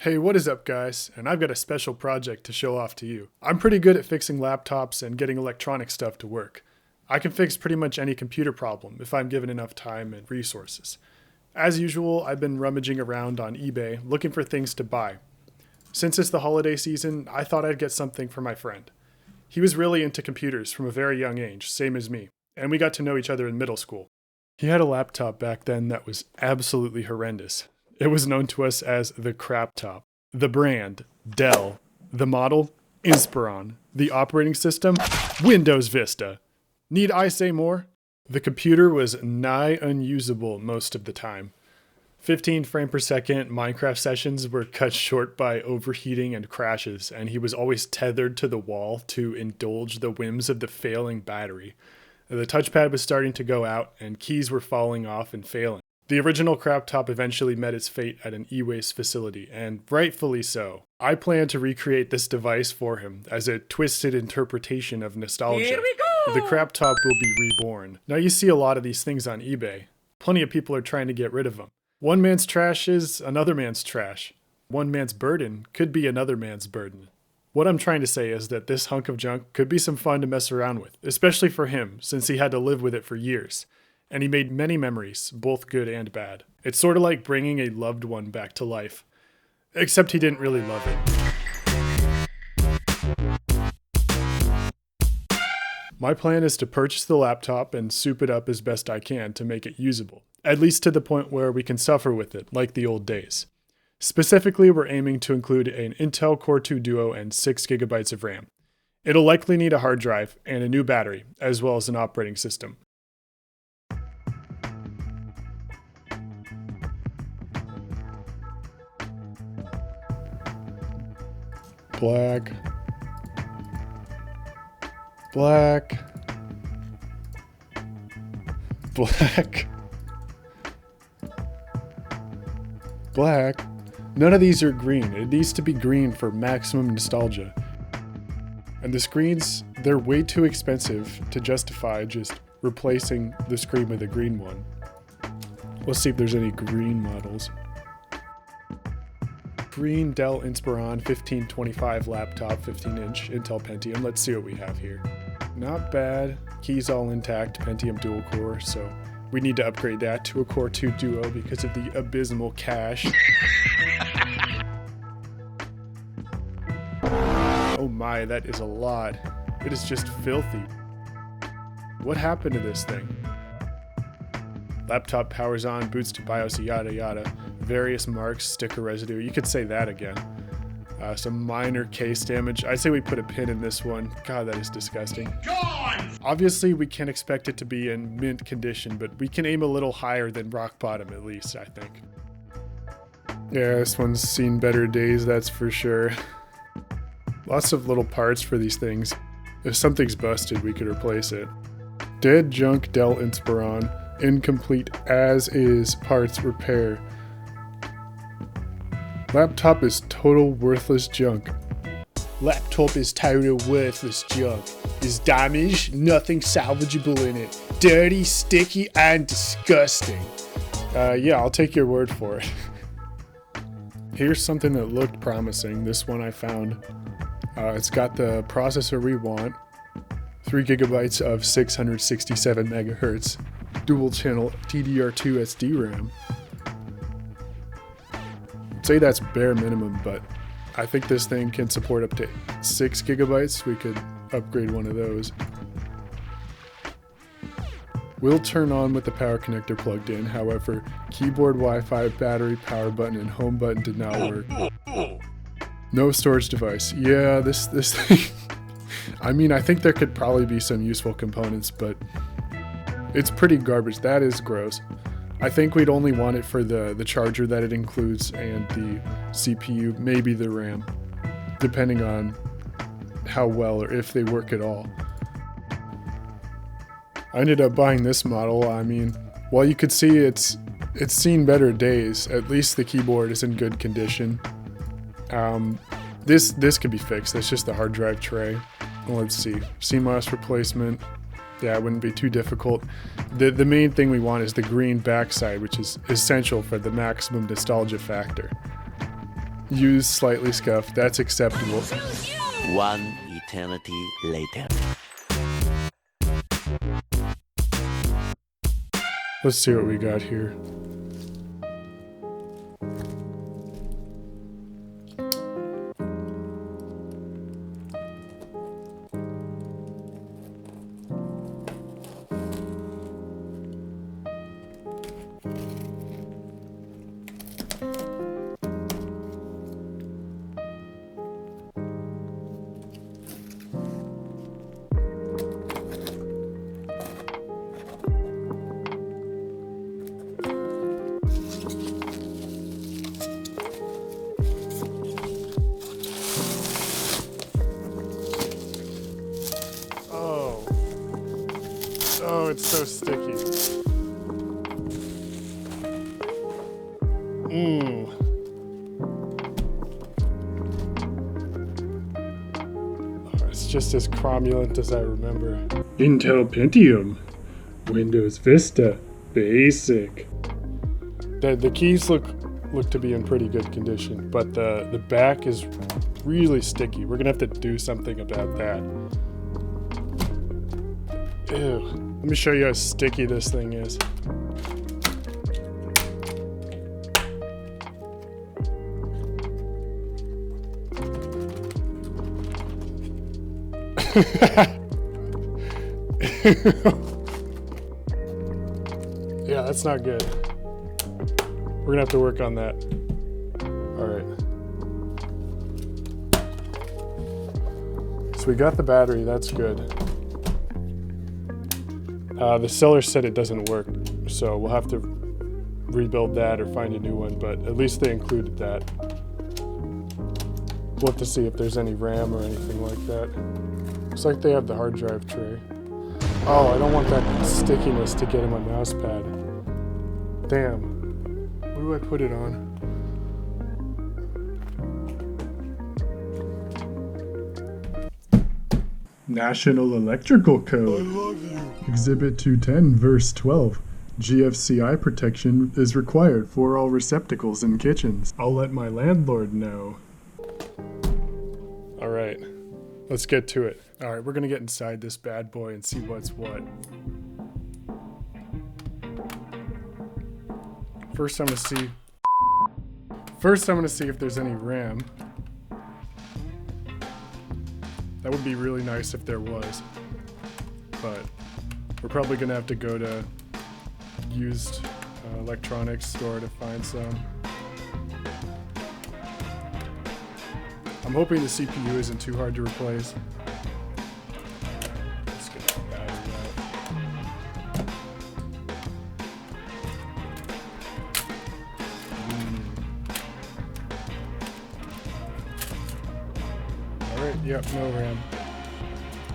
Hey, what is up, guys? And I've got a special project to show off to you. I'm pretty good at fixing laptops and getting electronic stuff to work. I can fix pretty much any computer problem if I'm given enough time and resources. As usual, I've been rummaging around on eBay looking for things to buy. Since it's the holiday season, I thought I'd get something for my friend. He was really into computers from a very young age, same as me, and we got to know each other in middle school. He had a laptop back then that was absolutely horrendous. It was known to us as the craptop. The brand, Dell. The model, Inspiron. The operating system, Windows Vista. Need I say more? The computer was nigh unusable most of the time. 15 frame per second Minecraft sessions were cut short by overheating and crashes, and he was always tethered to the wall to indulge the whims of the failing battery. The touchpad was starting to go out, and keys were falling off and failing. The original craptop eventually met its fate at an e-waste facility, and rightfully so. I plan to recreate this device for him as a twisted interpretation of nostalgia. Here we go! The craptop will be reborn. Now you see a lot of these things on eBay. Plenty of people are trying to get rid of them. One man's trash is another man's trash. One man's burden could be another man's burden. What I'm trying to say is that this hunk of junk could be some fun to mess around with, especially for him, since he had to live with it for years. And he made many memories, both good and bad. It's sort of like bringing a loved one back to life. Except he didn't really love it. My plan is to purchase the laptop and soup it up as best I can to make it usable, at least to the point where we can suffer with it, like the old days. Specifically, we're aiming to include an Intel Core 2 Duo and 6 GB of RAM. It'll likely need a hard drive and a new battery, as well as an operating system. Black. Black. Black. Black. None of these are green. It needs to be green for maximum nostalgia. And the screens, they're way too expensive to justify just replacing the screen with a green one. Let's see if there's any green models. Green Dell Inspiron 1525 laptop, 15-inch Intel Pentium. Let's see what we have here. Not bad. Keys all intact, Pentium dual core, so we need to upgrade that to a Core 2 Duo because of the abysmal cache. Oh my, that is a lot. It is just filthy. What happened to this thing? Laptop powers on, boots to BIOS, yada yada. Various marks, sticker residue. You could say that again. Some minor case damage. I'd say we put a pin in this one. God, that is disgusting. Gone! Obviously, we can't expect it to be in mint condition, but we can aim a little higher than rock bottom at least, I think. Yeah, this one's seen better days, that's for sure. Lots of little parts for these things. If something's busted, we could replace it. Dead junk Dell Inspiron. Incomplete as is parts repair. Laptop is total worthless junk. Laptop is total worthless junk. Is damaged, nothing salvageable in it. Dirty, sticky, and disgusting. Yeah, I'll take your word for it. Here's something that looked promising. This one I found. It's got the processor we want. 3 GB of 667 megahertz. Dual channel DDR2 SD RAM. I'd say that's bare minimum, but I think this thing can support up to 6 GB. We could upgrade one of those. Will turn on with the power connector plugged in. However, keyboard, Wi-Fi, battery, power button, and home button did not work. No storage device. Yeah, this thing. I mean, I think there could probably be some useful components, but it's pretty garbage. That is gross. I think we'd only want it for the charger that it includes and the CPU, maybe the RAM, depending on how well or if they work at all. I ended up buying this model. I mean, while you could see it's seen better days, at least the keyboard is in good condition. This could be fixed. That's just the hard drive tray. Let's see. CMOS replacement. Yeah, it wouldn't be too difficult. The main thing we want is the green backside, which is essential for the maximum nostalgia factor. Used, slightly scuffed. That's acceptable. One eternity later. Let's see what we got here. Oh, it's so sticky. Oh, it's just as cromulent as I remember. Intel Pentium. Windows Vista. Basic. The keys look to be in pretty good condition, but the back is really sticky. We're gonna have to do something about that. Ew. Let me show you how sticky this thing is. Yeah, that's not good. We're gonna have to work on that. All right. So we got the battery, that's good. The seller said it doesn't work, so we'll have to rebuild that or find a new one, but at least they included that. We'll have to see if there's any RAM or anything like that. Looks like they have the hard drive tray. Oh, I don't want that stickiness to get in my mouse pad. Damn. What do I put it on? National Electrical Code. I love you. Exhibit 210, verse 12. GFCI protection is required for all receptacles in kitchens. I'll let my landlord know. All right, let's get to it. All right, we're gonna get inside this bad boy and see what's what. First, I'm gonna see if there's any RAM. That would be really nice if there was, but we're probably gonna have to go to used electronics store to find some. I'm hoping the CPU isn't too hard to replace. Let's get the battery out. Alright, yep, no RAM.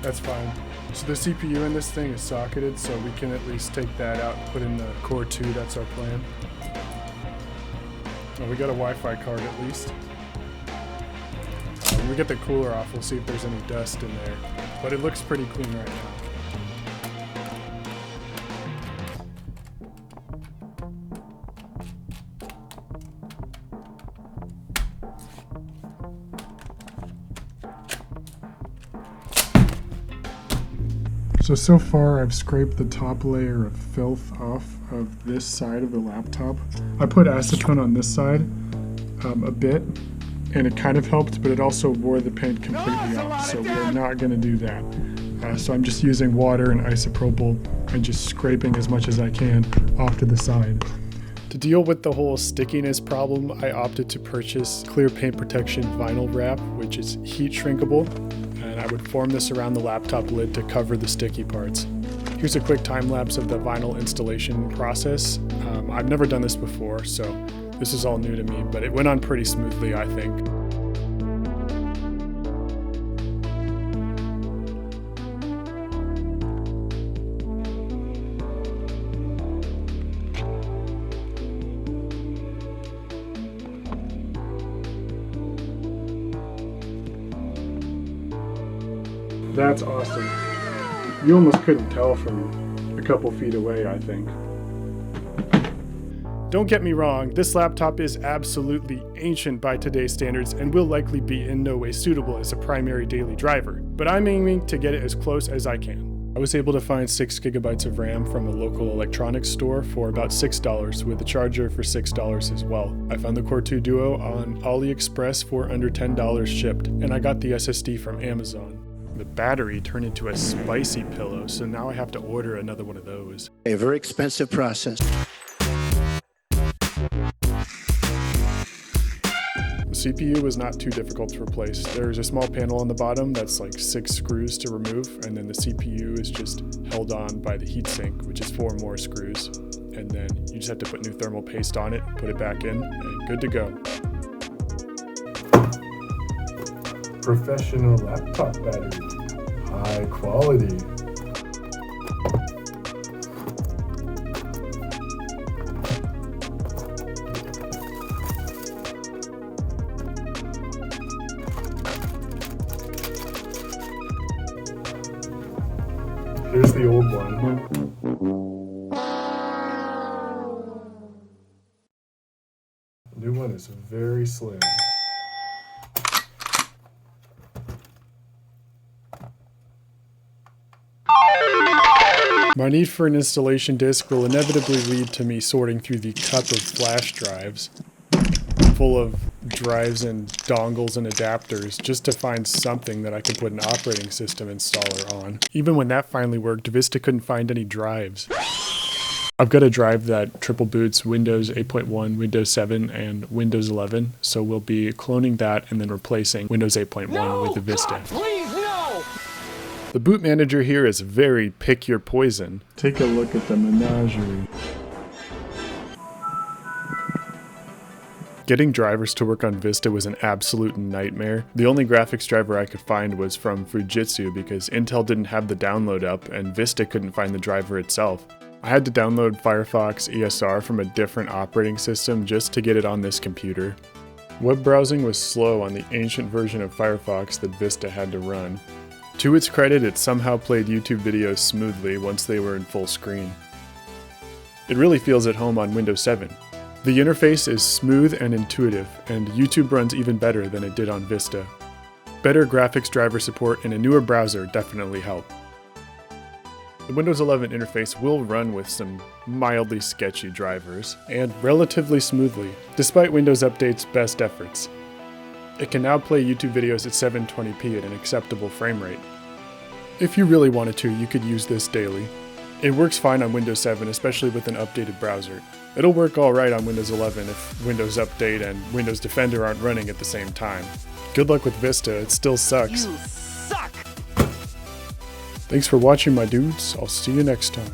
That's fine. So the CPU in this thing is socketed, so we can at least take that out and put in the Core 2, that's our plan. Well, we got a Wi-Fi card at least. When we get the cooler off, we'll see if there's any dust in there. But it looks pretty clean right now. So far I've scraped the top layer of filth off of this side of the laptop. I put acetone on this side a bit, and it kind of helped, but it also wore the paint completely off, so we're not going to do that. So I'm just using water and isopropyl and just scraping as much as I can off to the side. To deal with the whole stickiness problem, I opted to purchase clear paint protection vinyl wrap, which is heat shrinkable. And I would form this around the laptop lid to cover the sticky parts. Here's a quick time lapse of the vinyl installation process. I've never done this before, so this is all new to me, but it went on pretty smoothly, I think. That's awesome. You almost couldn't tell from a couple feet away, I think. Don't get me wrong, this laptop is absolutely ancient by today's standards and will likely be in no way suitable as a primary daily driver, but I'm aiming to get it as close as I can. I was able to find 6 gigabytes of RAM from a local electronics store for about $6 with a charger for $6 as well. I found the Core 2 Duo on AliExpress for under $10 shipped, and I got the SSD from Amazon. The battery turned into a spicy pillow, so now I have to order another one of those. A very expensive process. The CPU was not too difficult to replace. There's a small panel on the bottom that's like 6 screws to remove, and then the CPU is just held on by the heatsink, which is 4 more screws. And then you just have to put new thermal paste on it, put it back in, and good to go. Professional laptop battery. High quality. Here's the old one. The new one is very slim. My need for an installation disk will inevitably lead to me sorting through the cup of flash drives, full of drives and dongles and adapters, just to find something that I could put an operating system installer on. Even when that finally worked, Vista couldn't find any drives. I've got a drive that triple boots Windows 8.1, Windows 7, and Windows 11, so we'll be cloning that and then replacing Windows 8.1 with the Vista. God, please, no! The boot manager here is very pick your poison. Take a look at the menagerie. Getting drivers to work on Vista was an absolute nightmare. The only graphics driver I could find was from Fujitsu because Intel didn't have the download up and Vista couldn't find the driver itself. I had to download Firefox ESR from a different operating system just to get it on this computer. Web browsing was slow on the ancient version of Firefox that Vista had to run. To its credit, it somehow played YouTube videos smoothly once they were in full screen. It really feels at home on Windows 7. The interface is smooth and intuitive, and YouTube runs even better than it did on Vista. Better graphics driver support and a newer browser definitely help. The Windows 11 interface will run with some mildly sketchy drivers, and relatively smoothly, despite Windows Update's best efforts. It can now play YouTube videos at 720p at an acceptable frame rate. If you really wanted to, you could use this daily. It works fine on Windows 7, especially with an updated browser. It'll work alright on Windows 11 if Windows Update and Windows Defender aren't running at the same time. Good luck with Vista, it still sucks. You suck! Thanks for watching, my dudes. I'll see you next time.